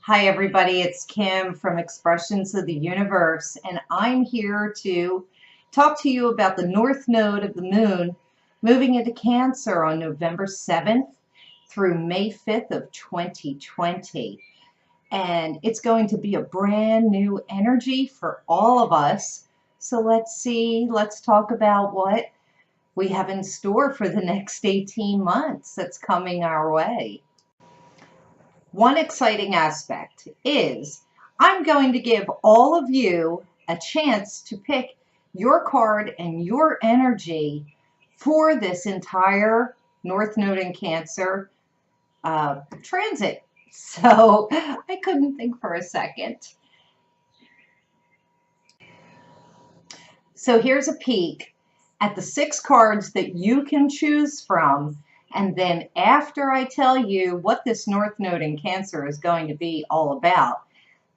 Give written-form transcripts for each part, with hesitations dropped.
Hi, everybody. It's Kim from Expressions of the Universe, and I'm here to talk to you about the North Node of the Moon moving into Cancer on November 7th through May 5th of 2020. And it's going to be a brand new energy for all of us. So let's talk about what we have in store for the next 18 months that's coming our way. One exciting aspect is I'm going to give all of you a chance to pick your card and your energy for this entire North Node in Cancer transit. So I couldn't think for a second. So here's a peek at the 6 cards that you can choose from. And then after I tell you what this North Node in Cancer is going to be all about,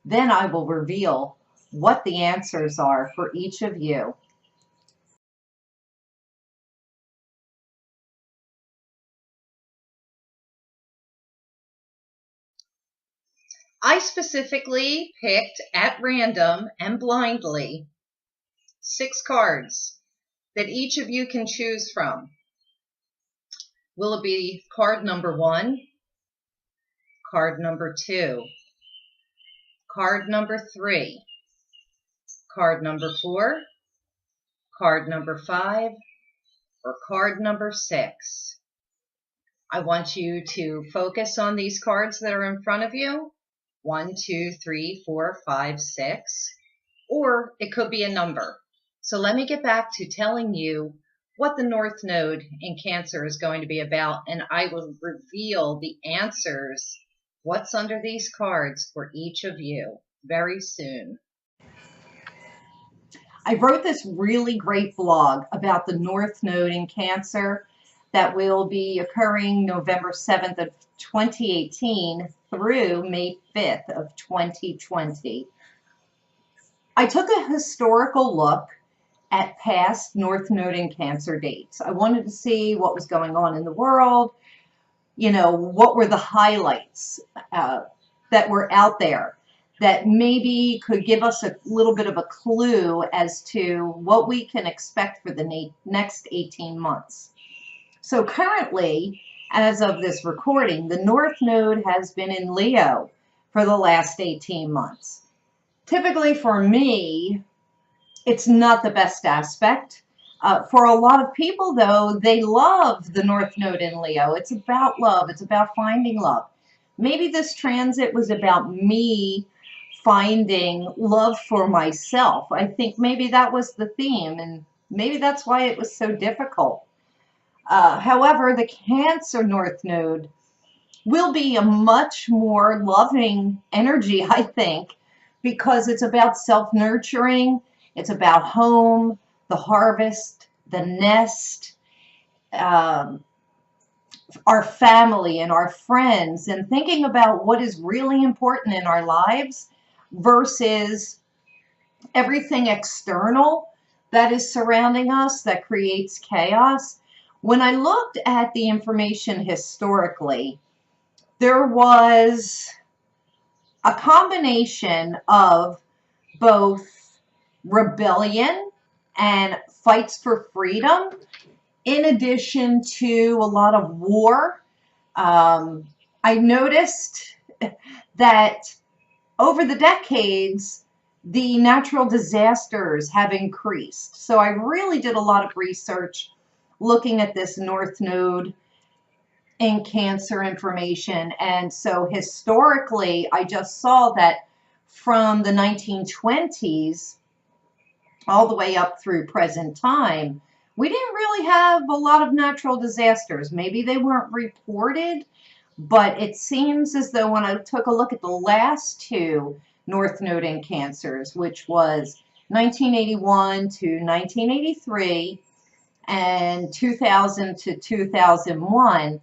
then I will reveal what the answers are for each of you. I specifically picked at random and blindly 6 cards that each of you can choose from. Will it be card number 1, card number 2, card number 3, card number 4, card number 5, or card number 6? I want you to focus on these cards that are in front of you. 1, 2, 3, 4, 5, 6, or it could be a number. So let me get back to telling you what the North Node in Cancer is going to be about, and I will reveal the answers, what's under these cards for each of you very soon. I wrote this really great blog about the North Node in Cancer that will be occurring November 7th of 2018 through May 5th of 2020. I took a historical look at past North Node in Cancer dates. I wanted to see what was going on in the world, what were the highlights that were out there that maybe could give us a little bit of a clue as to what we can expect for the next 18 months. So currently, as of this recording, the North Node has been in Leo for the last 18 months. Typically for me, it's not the best aspect. For a lot of people, though, they love the North Node in Leo. It's about love. It's about finding love. Maybe this transit was about me finding love for myself. I think maybe that was the theme, and maybe that's why it was so difficult. However, the Cancer North Node will be a much more loving energy, I think, because it's about self-nurturing. It's about home, the harvest, the nest, our family and our friends, and thinking about what is really important in our lives versus everything external that is surrounding us that creates chaos. When I looked at the information historically, there was a combination of both rebellion and fights for freedom, in addition to a lot of war. I noticed that over the decades, the natural disasters have increased. So I really did a lot of research looking at this North Node in Cancer information. And so historically, I just saw that from the 1920s all the way up through present time, we didn't really have a lot of natural disasters. Maybe they weren't reported, but it seems as though when I took a look at the last 2 North Node in Cancers, which was 1981 to 1983 and 2000 to 2001,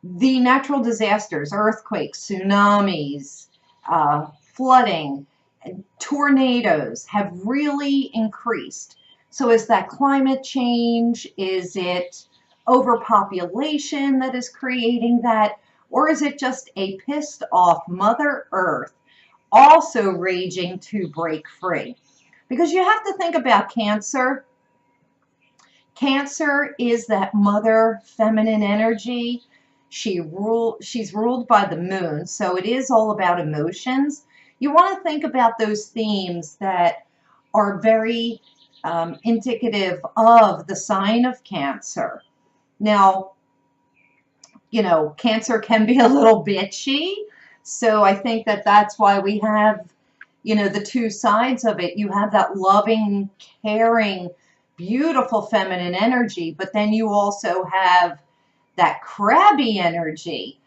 the natural disasters, earthquakes, tsunamis, flooding, tornadoes have really increased. So is that climate change? Is it overpopulation that is creating that? Or is it just a pissed off Mother Earth also raging to break free? Because you have to think about Cancer. Cancer is that mother feminine energy. She's ruled by the moon, so it is all about emotions. You want to think about those themes that are very indicative of the sign of Cancer. Now, Cancer can be a little bitchy, so I think that that's why we have, the two sides of it. You have that loving, caring, beautiful feminine energy, but then you also have that crabby energy.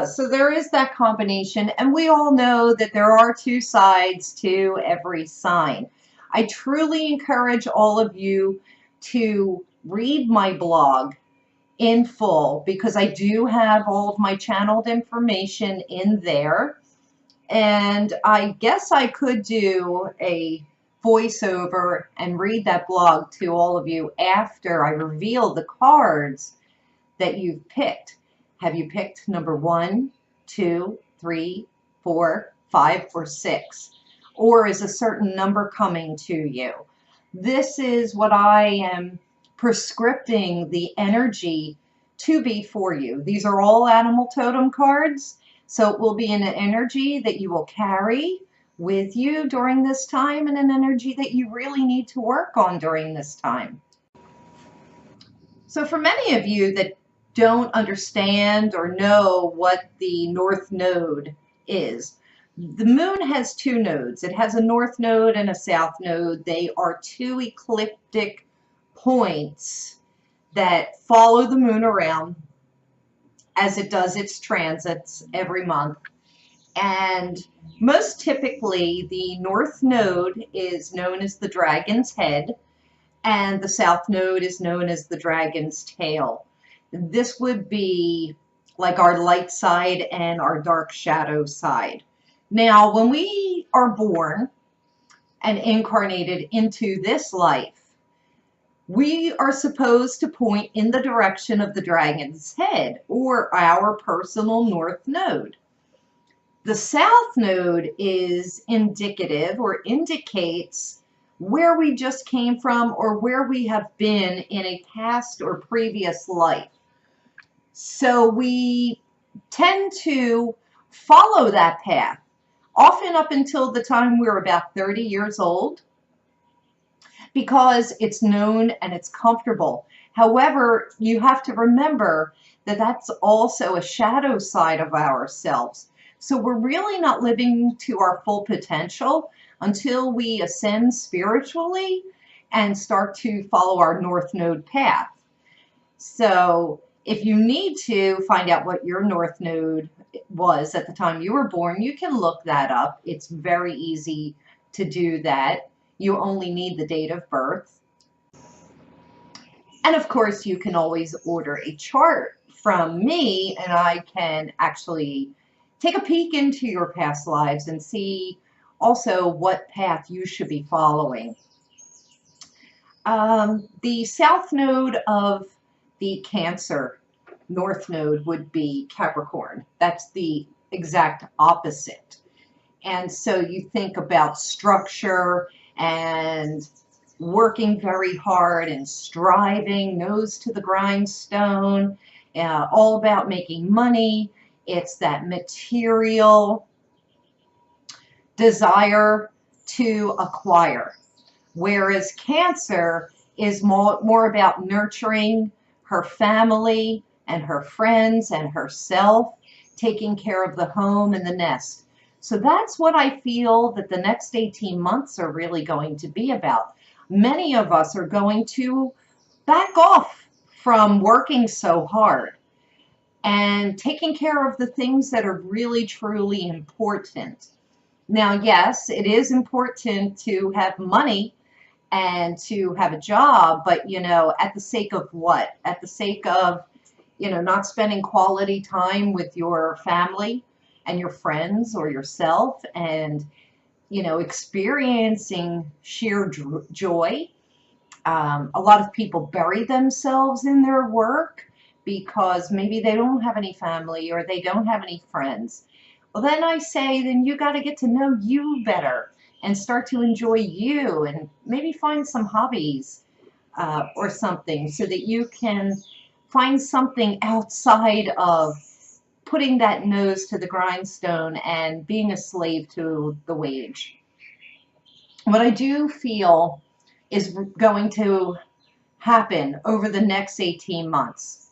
So there is that combination, and we all know that there are two sides to every sign. I truly encourage all of you to read my blog in full, because I do have all of my channeled information in there. And I guess I could do a voiceover and read that blog to all of you after I reveal the cards that you've picked. Have you picked number 1, 2, 3, 4, 5, or 6? Or is a certain number coming to you? This is what I am prescripting the energy to be for you. These are all animal totem cards, so it will be an energy that you will carry with you during this time, and an energy that you really need to work on during this time. So for many of you that don't understand or know what the North Node is, the moon has two nodes. It has a North Node and a South Node. They are two ecliptic points that follow the moon around as it does its transits every month. And most typically, the North Node is known as the dragon's head, and the South Node is known as the dragon's tail. This would be like our light side and our dark shadow side. Now, when we are born and incarnated into this life, we are supposed to point in the direction of the dragon's head, or our personal North Node. The South Node is indicative, or indicates where we just came from or where we have been in a past or previous life. So we tend to follow that path, often up until the time we're about 30 years old, because it's known and it's comfortable. However, you have to remember that that's also a shadow side of ourselves. So we're really not living to our full potential until we ascend spiritually and start to follow our North Node path. So if you need to find out what your North Node was at the time you were born, you can look that up. It's very easy to do that. You only need the date of birth. And of course, you can always order a chart from me, and I can actually take a peek into your past lives and see also what path you should be following. The South Node of the Cancer North Node would be Capricorn. That's the exact opposite. And so you think about structure and working very hard and striving, nose to the grindstone, all about making money. It's that material desire to acquire. Whereas Cancer is more about nurturing her family and her friends and herself, taking care of the home and the nest. So that's what I feel that the next 18 months are really going to be about. Many of us are going to back off from working so hard and taking care of the things that are really, truly important. Now, yes, it is important to have money and to have a job, but, at the sake of what? At the sake of, not spending quality time with your family and your friends or yourself, and, experiencing sheer joy. A lot of people bury themselves in their work because maybe they don't have any family or they don't have any friends. Well, then I say, then you got to get to know you better and start to enjoy you and maybe find some hobbies or something so that you can find something outside of putting that nose to the grindstone and being a slave to the wage. What I do feel is going to happen over the next 18 months,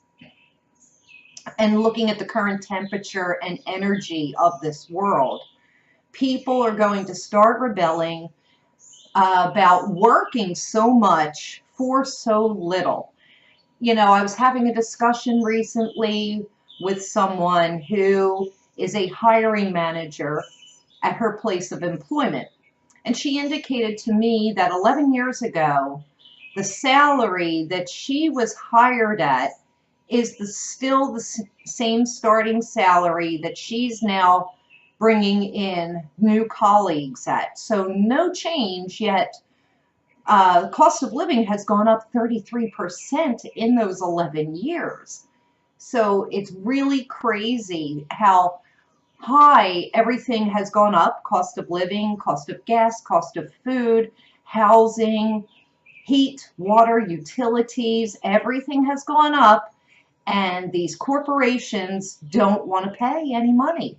and looking at the current temperature and energy of this world, people are going to start rebelling about working so much for so little. You know, I was having a discussion recently with someone who is a hiring manager at her place of employment. And she indicated to me that 11 years ago, the salary that she was hired at is still the same starting salary that she's now bringing in new colleagues at. So no change, yet cost of living has gone up 33% in those 11 years. So it's really crazy how high everything has gone up. Cost of living, cost of gas, cost of food, housing, heat, water, utilities, everything has gone up. And these corporations don't want to pay any money.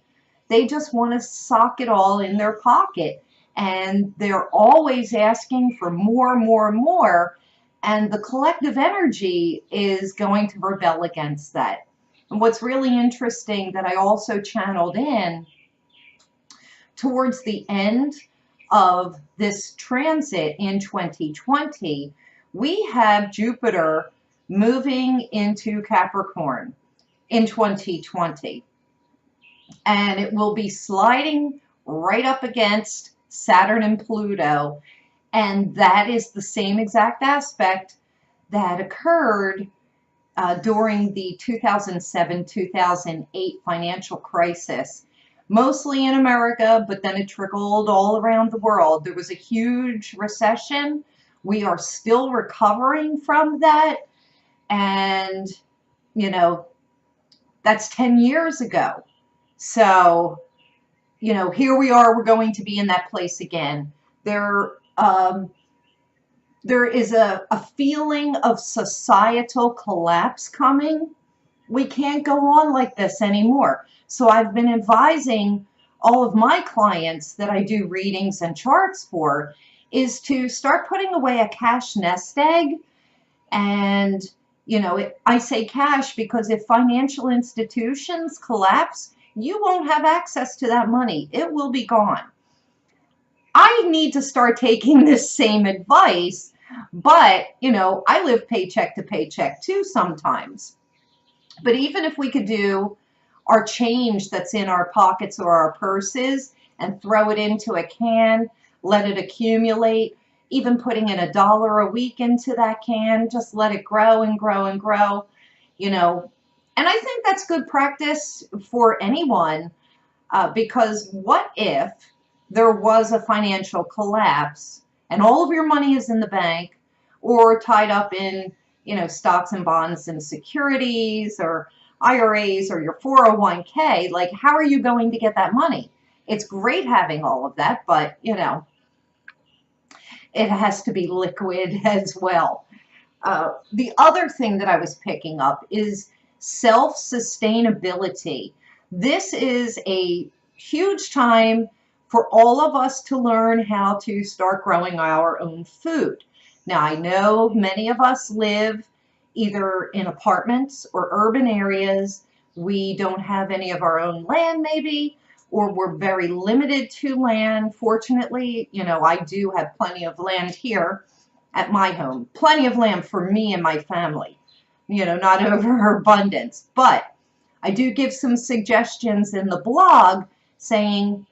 They just want to sock it all in their pocket. And they're always asking for more, more, more. And the collective energy is going to rebel against that. And what's really interesting that I also channeled in towards the end of this transit in 2020, we have Jupiter moving into Capricorn in 2020. And it will be sliding right up against Saturn and Pluto. And that is the same exact aspect that occurred during the 2007-2008 financial crisis, mostly in America, but then it trickled all around the world. There was a huge recession. We are still recovering from that. And, you know, that's 10 years ago. So, you know, here we are, we're going to be in that place again. There is a feeling of societal collapse coming. We can't go on like this anymore. So I've been advising all of my clients that I do readings and charts for is to start putting away a cash nest egg. And, you know, I say cash because if financial institutions collapse, you won't have access to that money. It will be gone. I need to start taking this same advice, but, you know, I live paycheck to paycheck too sometimes. But even if we could do our change that's in our pockets or our purses and throw it into a can, let it accumulate, even putting in $1 a week into that can, just let it grow and grow and grow, you know. And I think that's good practice for anyone, because what if there was a financial collapse and all of your money is in the bank or tied up in, you know, stocks and bonds and securities or IRAs or your 401k, like how are you going to get that money? It's great having all of that, but, you know, it has to be liquid as well. The other thing that I was picking up is self-sustainability. This is a huge time for all of us to learn how to start growing our own food. Now, I know many of us live either in apartments or urban areas. We don't have any of our own land maybe, or we're very limited to land. Fortunately, you know, I do have plenty of land here at my home. Plenty of land for me and my family, you know, not overabundance. But I do give some suggestions in the blog saying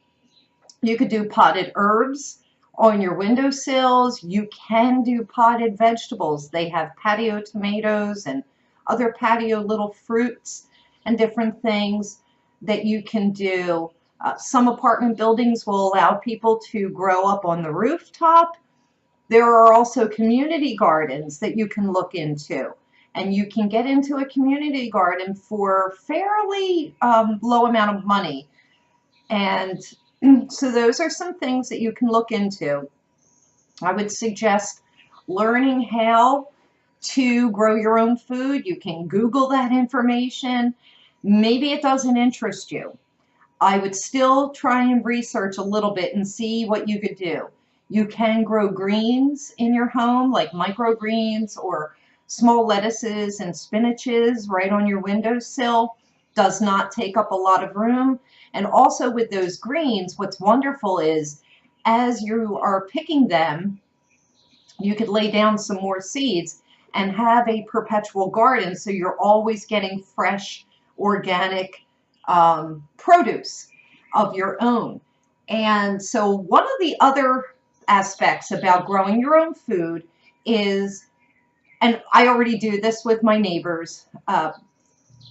you could do potted herbs on your windowsills. You can do potted vegetables. They have patio tomatoes and other patio little fruits and different things that you can do. Some apartment buildings will allow people to grow up on the rooftop. There are also community gardens that you can look into. and you can get into a community garden for fairly low amount of money. And so those are some things that you can look into. I would suggest learning how to grow your own food. You can Google that information. Maybe it doesn't interest you. I would still try and research a little bit and see what you could do. You can grow greens in your home, like microgreens or small lettuces and spinaches right on your windowsill. Does not take up a lot of room. And also with those greens, what's wonderful is as you are picking them, you could lay down some more seeds and have a perpetual garden, so you're always getting fresh, organic produce of your own. And so one of the other aspects about growing your own food is, and I already do this with my neighbors,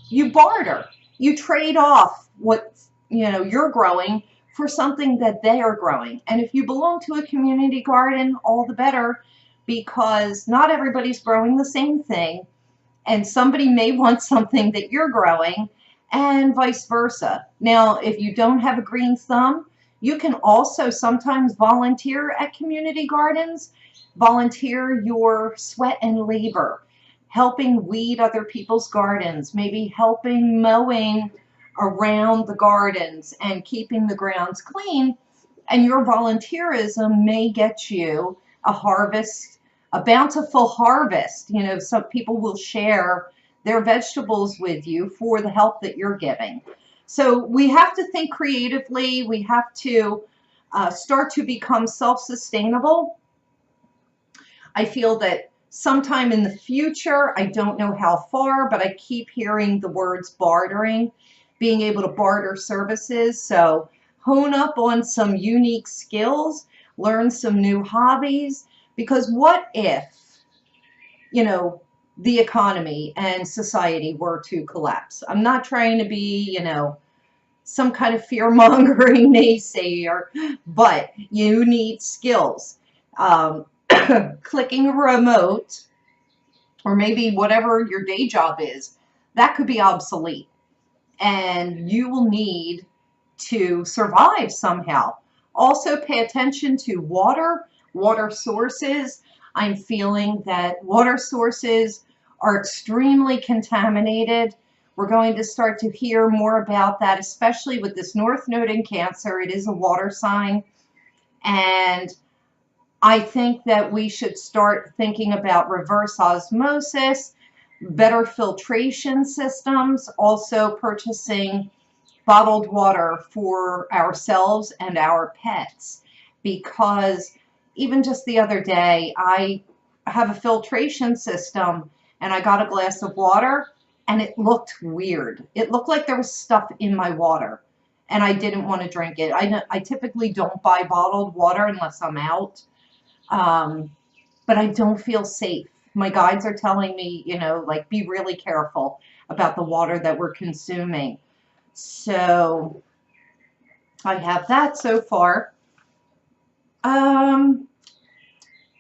you barter. You trade off what you're growing for something that they are growing. And if you belong to a community garden, all the better, because not everybody's growing the same thing, and somebody may want something that you're growing, and vice versa. Now, if you don't have a green thumb, you can also sometimes volunteer at community gardens. Volunteer your sweat and labor, helping weed other people's gardens, maybe helping mowing around the gardens and keeping the grounds clean. And your volunteerism may get you a harvest, a bountiful harvest. Some people will share their vegetables with you for the help that you're giving. So we have to think creatively. We have to start to become self-sustainable. I feel that sometime in the future, I don't know how far, but I keep hearing the words bartering, being able to barter services. So hone up on some unique skills, learn some new hobbies, because what if, the economy and society were to collapse? I'm not trying to be, some kind of fear-mongering naysayer, but you need skills. Clicking a remote, or maybe whatever your day job is, that could be obsolete. And you will need to survive somehow. Also pay attention to water sources. I'm feeling that water sources are extremely contaminated. We're going to start to hear more about that, especially with this North Node in Cancer. It is a water sign. And I think that we should start thinking about reverse osmosis, better filtration systems, also purchasing bottled water for ourselves and our pets. Because even just the other day, I have a filtration system and I got a glass of water and it looked weird. It looked like there was stuff in my water and I didn't want to drink it. I typically don't buy bottled water unless I'm out. But I don't feel safe. My guides are telling me, be really careful about the water that we're consuming. So I have that so far.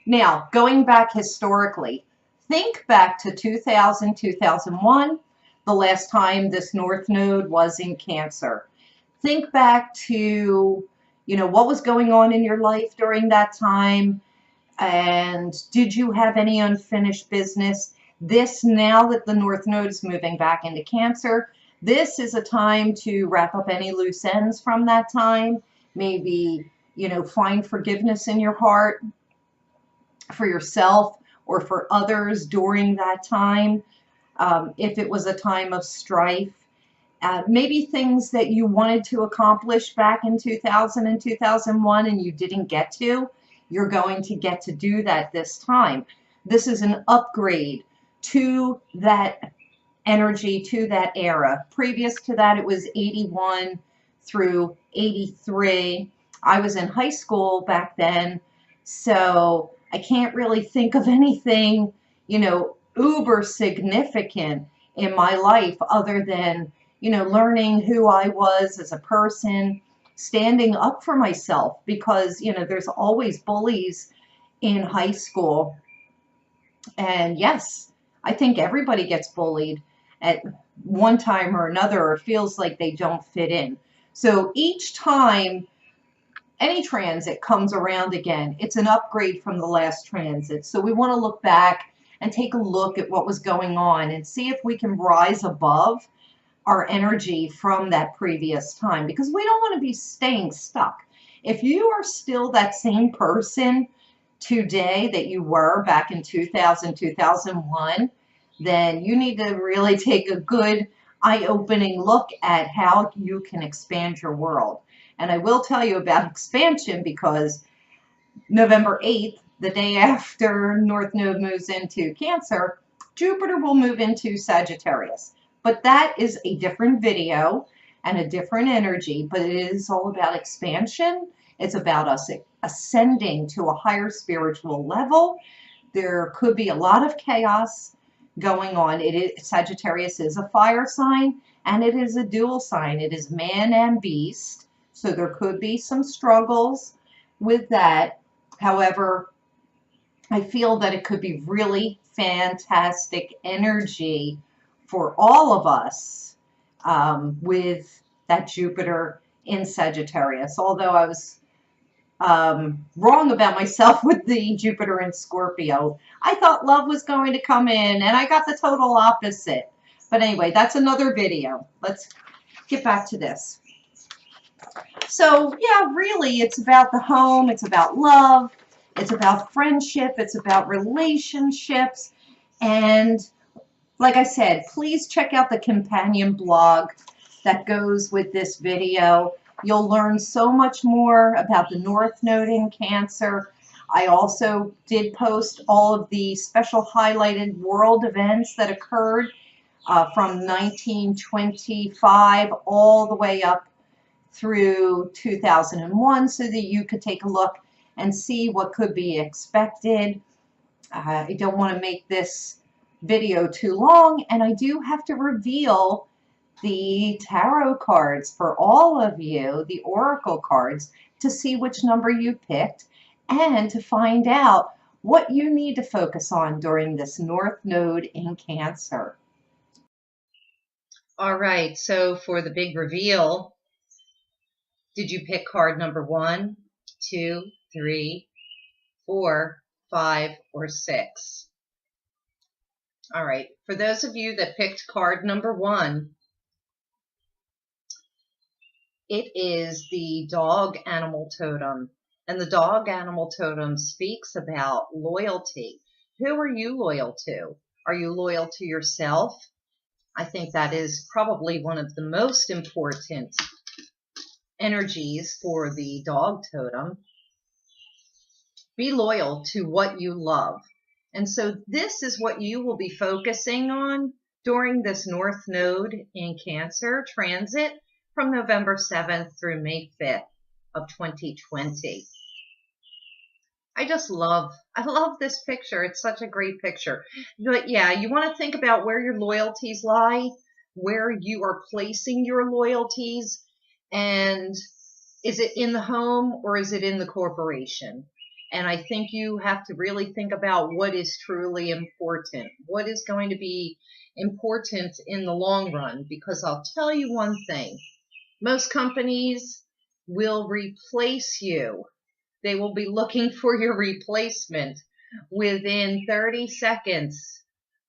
Now, going back historically, think back to 2000, 2001, the last time this North Node was in Cancer. Think back to, what was going on in your life during that time. And did you have any unfinished business? Now that the North Node is moving back into Cancer, this is a time to wrap up any loose ends from that time. Maybe, find forgiveness in your heart for yourself or for others during that time. If it was a time of strife, maybe things that you wanted to accomplish back in 2000 and 2001 and you didn't get to, you're going to get to do that this time. This is an upgrade to that energy, to that era. Previous to that, it was 81 through 83. I was in high school back then, so I can't really think of anything, uber significant in my life other than, learning who I was as a person, standing up for myself, because, there's always bullies in high school. And yes, I think everybody gets bullied at one time or another, or feels like they don't fit in. So each time any transit comes around again, it's an upgrade from the last transit. So we want to look back and take a look at what was going on and see if we can rise above our energy from that previous time, because we don't want to be staying stuck. If you are still that same person today that you were back in 2000, 2001, then you need to really take a good eye-opening look at how you can expand your world. And I will tell you about expansion, because November 8th, the day after North Node moves into Cancer, Jupiter will move into Sagittarius. But that is a different video and a different energy, but it is all about expansion. It's about us ascending to a higher spiritual level. There could be a lot of chaos going on. Sagittarius is a fire sign, and it is a dual sign. It is man and beast. So there could be some struggles with that. However, I feel that it could be really fantastic energy for all of us with that Jupiter in Sagittarius. Although I was wrong about myself with the Jupiter in Scorpio. I thought love was going to come in, and I got the total opposite. But anyway, that's another video. Let's get back to this. So yeah, really, it's about the home. It's about love. It's about friendship. It's about relationships. And like I said, please check out the companion blog that goes with this video. You'll learn so much more about the North Node in Cancer. I also did post all of the special highlighted world events that occurred from 1925 all the way up through 2001, so that you could take a look and see what could be expected. I don't want to make this video too long, and I do have to reveal the tarot cards for all of you, the oracle cards, to see which number you picked and to find out what you need to focus on during this North Node in Cancer. All right, so for the big reveal, did you pick card number 1, 2, 3, 4, 5, or 6? All right, for those of you that picked card number 1, it is the dog animal totem. And the dog animal totem speaks about loyalty. Who are you loyal to? Are you loyal to yourself? I think that is probably one of the most important energies for the dog totem. Be loyal to what you love. And so this is what you will be focusing on during this North Node in Cancer transit from November 7th through May 5th of 2020. I love this picture. It's such a great picture. But yeah, you want to think about where your loyalties lie, where you are placing your loyalties, and is it in the home or is it in the corporation? And I think you have to really think about what is truly important, what is going to be important in the long run, because I'll tell you one thing, most companies will replace you. They will be looking for your replacement within 30 seconds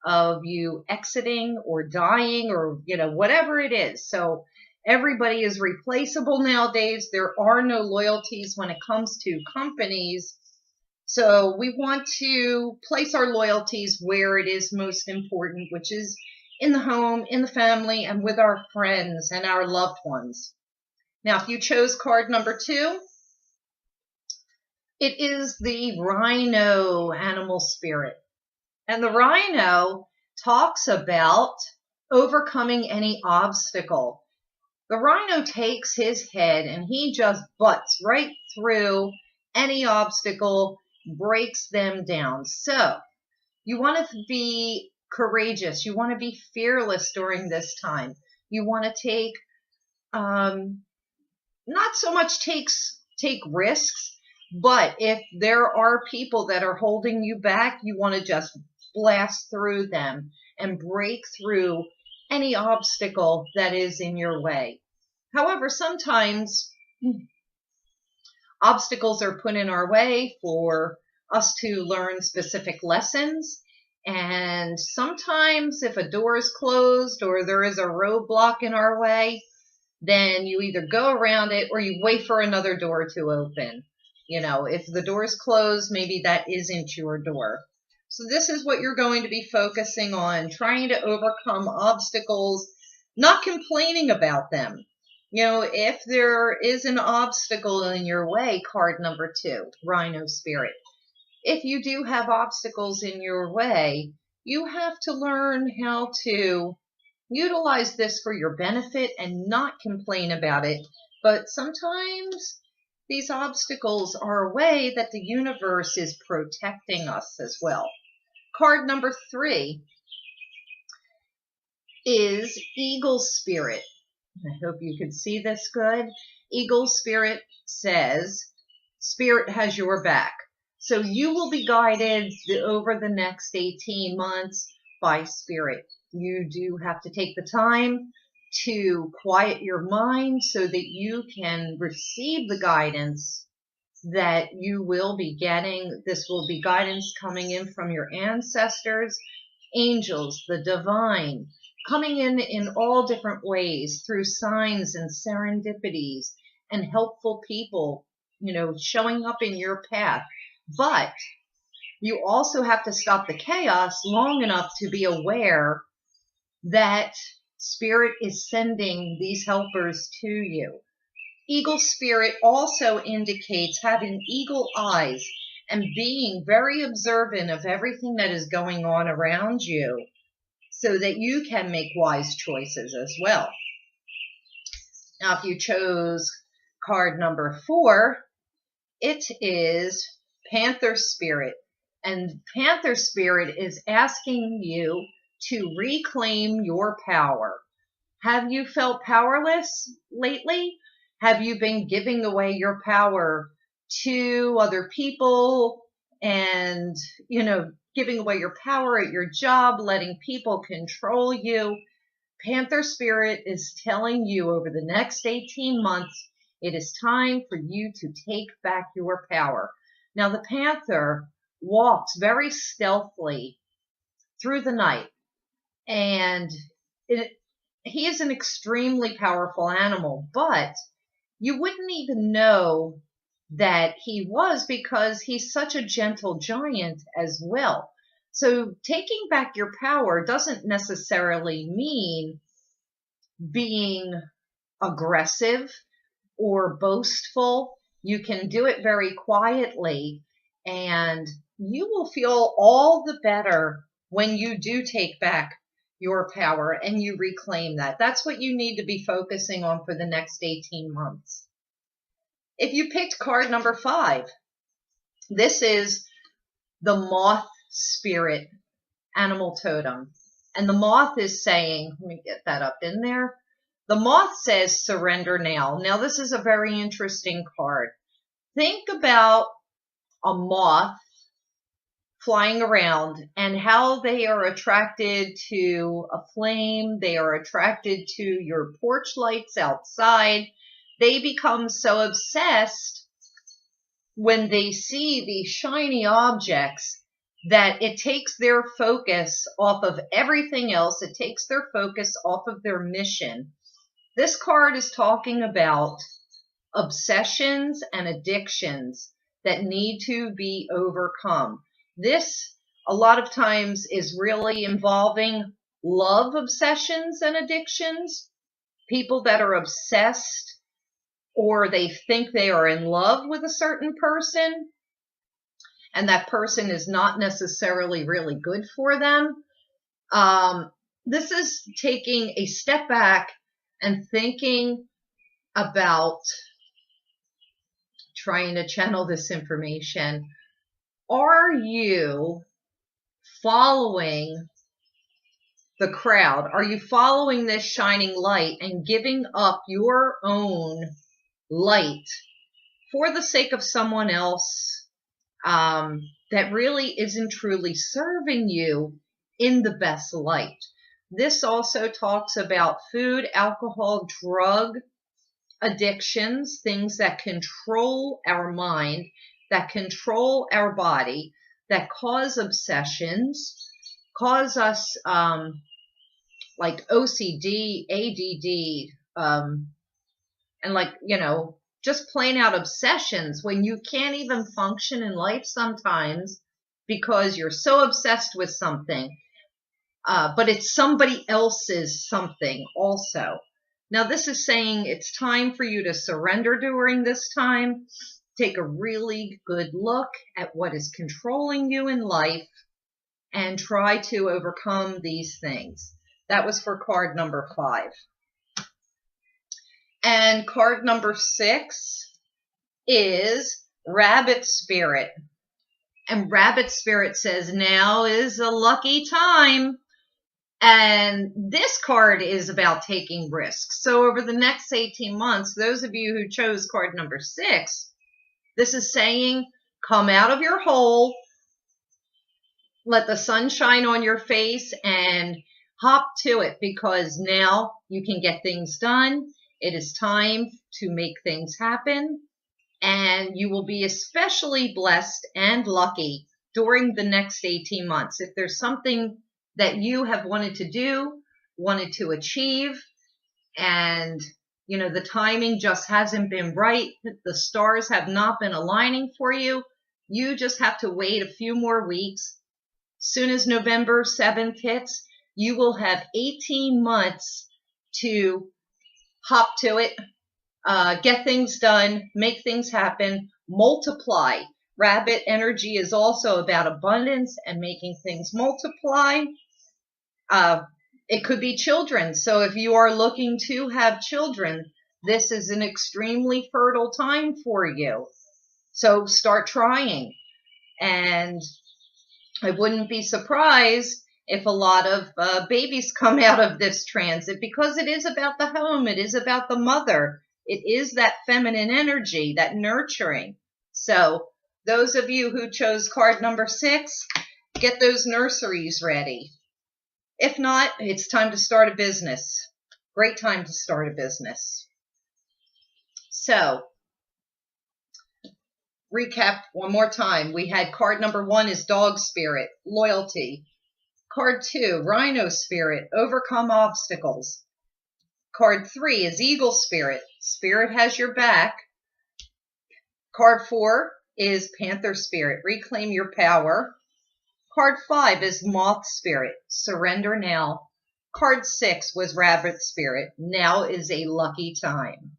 of you exiting or dying or, whatever it is. So everybody is replaceable nowadays. There are no loyalties when it comes to companies. So we want to place our loyalties where it is most important, which is in the home, in the family, and with our friends and our loved ones. Now, if you chose card number 2, it is the rhino animal spirit. And the rhino talks about overcoming any obstacle. The rhino takes his head and he just butts right through any obstacle, breaks them down. So you want to be courageous. You want to be fearless during this time. You want to take, not so much take risks, but if there are people that are holding you back, you want to just blast through them and break through any obstacle that is in your way. However, sometimes obstacles are put in our way for us to learn specific lessons. And sometimes if a door is closed or there is a roadblock in our way, then you either go around it or you wait for another door to open. You know, if the door is closed, maybe that isn't your door. So this is what you're going to be focusing on, trying to overcome obstacles, not complaining about them. You know, if there is an obstacle in your way, card number 2, Rhino Spirit. If you do have obstacles in your way, you have to learn how to utilize this for your benefit and not complain about it. But sometimes these obstacles are a way that the universe is protecting us as well. Card number 3 is Eagle Spirit. I hope you can see this good. Eagle Spirit says, Spirit has your back. So you will be guided over the next 18 months by Spirit. You do have to take the time to quiet your mind so that you can receive the guidance that you will be getting. This will be guidance coming in from your ancestors, angels, the divine, coming in all different ways through signs and serendipities and helpful people, you know, showing up in your path. But you also have to stop the chaos long enough to be aware that Spirit is sending these helpers to you. Eagle Spirit also indicates having eagle eyes and being very observant of everything that is going on around you so that you can make wise choices as well. Now, if you chose card number 4, it is Panther Spirit. And Panther Spirit is asking you to reclaim your power. Have you felt powerless lately? Have you been giving away your power to other people and, you know, giving away your power at your job, letting people control you? Panther Spirit is telling you over the next 18 months, it is time for you to take back your power. Now, the Panther walks very stealthily through the night, and he is an extremely powerful animal, but you wouldn't even know that he was because he's such a gentle giant as well. So taking back your power doesn't necessarily mean being aggressive or boastful. You can do it very quietly, and you will feel all the better when you do take back your power and you reclaim that. That's what you need to be focusing on for the next 18 months. If you picked card number 5, this is the Moth Spirit animal totem. And the moth is saying, let me get that up in there. The moth says, surrender now. Now, this is a very interesting card. Think about a moth flying around and how they are attracted to a flame. They are attracted to your porch lights outside. They become so obsessed when they see these shiny objects that it takes their focus off of everything else. It takes their focus off of their mission. This card is talking about obsessions and addictions that need to be overcome. This, a lot of times, is really involving love obsessions and addictions. People that are obsessed or they think they are in love with a certain person and that person is not necessarily really good for them. This is taking a step back and thinking about trying to channel this information. Are you following the crowd? Are you following this shining light and giving up your own light for the sake of someone else? that really isn't truly serving you in the best light. This also talks about food, alcohol, drug addictions, things that control our mind, that control our body, that cause obsessions, cause us like OCD, ADD, and like, just plain out obsessions when you can't even function in life sometimes because you're so obsessed with something. But it's somebody else's something also. Now, this is saying it's time for you to surrender during this time. Take a really good look at what is controlling you in life and try to overcome these things. That was for card number 5. And card number 6 is Rabbit Spirit. And Rabbit Spirit says, now is a lucky time. And this card is about taking risks. So over the next 18 months, those of you who chose card number 6, this is saying, come out of your hole, let the sun shine on your face, and hop to it, because now you can get things done. It is time to make things happen, and you will be especially blessed and lucky during the next 18 months. If there's something that you have wanted to do, wanted to achieve, and the timing just hasn't been right, the stars have not been aligning for you, you just have to wait a few more weeks. Soon as November 7th hits, you will have 18 months to hop to it, get things done, make things happen, multiply. Rabbit energy is also about abundance and making things multiply. It could be children. So if you are looking to have children, this is an extremely fertile time for you. So start trying. And I wouldn't be surprised if a lot of babies come out of this transit, because it is about the home. It is about the mother. It is that feminine energy, that nurturing. So those of you who chose card number 6, get those nurseries ready. If not, it's time to start a business. Great time to start a business. So, recap one more time. We had card number 1 is Dog Spirit, loyalty. Card 2, Rhino Spirit, overcome obstacles. Card 3 is Eagle Spirit, spirit has your back. Card 4 is Panther Spirit, reclaim your power. Card 5 is Moth Spirit, surrender now. Card 6 was Rabbit Spirit, now is a lucky time.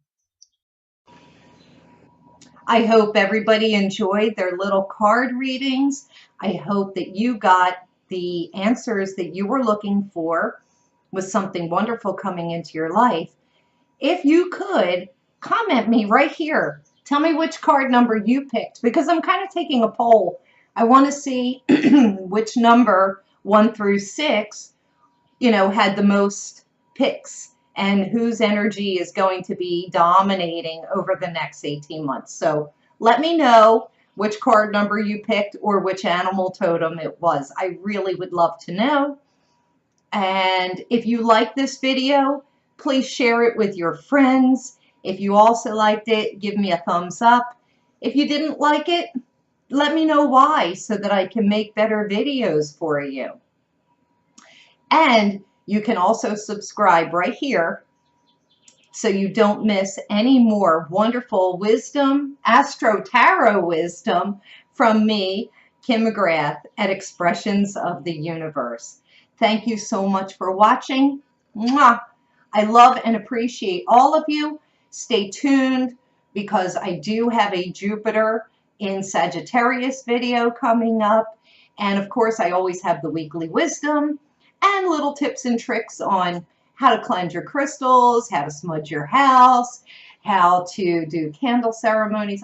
I hope everybody enjoyed their little card readings. I hope that you got the answers that you were looking for with something wonderful coming into your life. If you could, comment me right here. Tell me which card number you picked, because I'm kind of taking a poll. I want to see which number 1 through 6, had the most picks, and whose energy is going to be dominating over the next 18 months. So let me know which card number you picked or which animal totem it was. I really would love to know. And if you like this video, please share it with your friends. If you also liked it, give me a thumbs up. If you didn't like it, let me know why, so that I can make better videos for you. And you can also subscribe right here so you don't miss any more wonderful wisdom, Astro Tarot wisdom from me, Kim McGrath, at Expressions of the Universe. Thank you so much for watching. Mwah! I love and appreciate all of you. Stay tuned, because I do have a Jupiter in Sagittarius video coming up. And of course, I always have the weekly wisdom and little tips and tricks on how to cleanse your crystals, how to smudge your house, how to do candle ceremonies,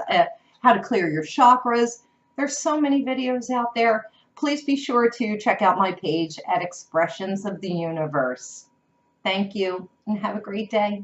how to clear your chakras. There's so many videos out there. Please be sure to check out my page at Expressions of the Universe. Thank you, and have a great day.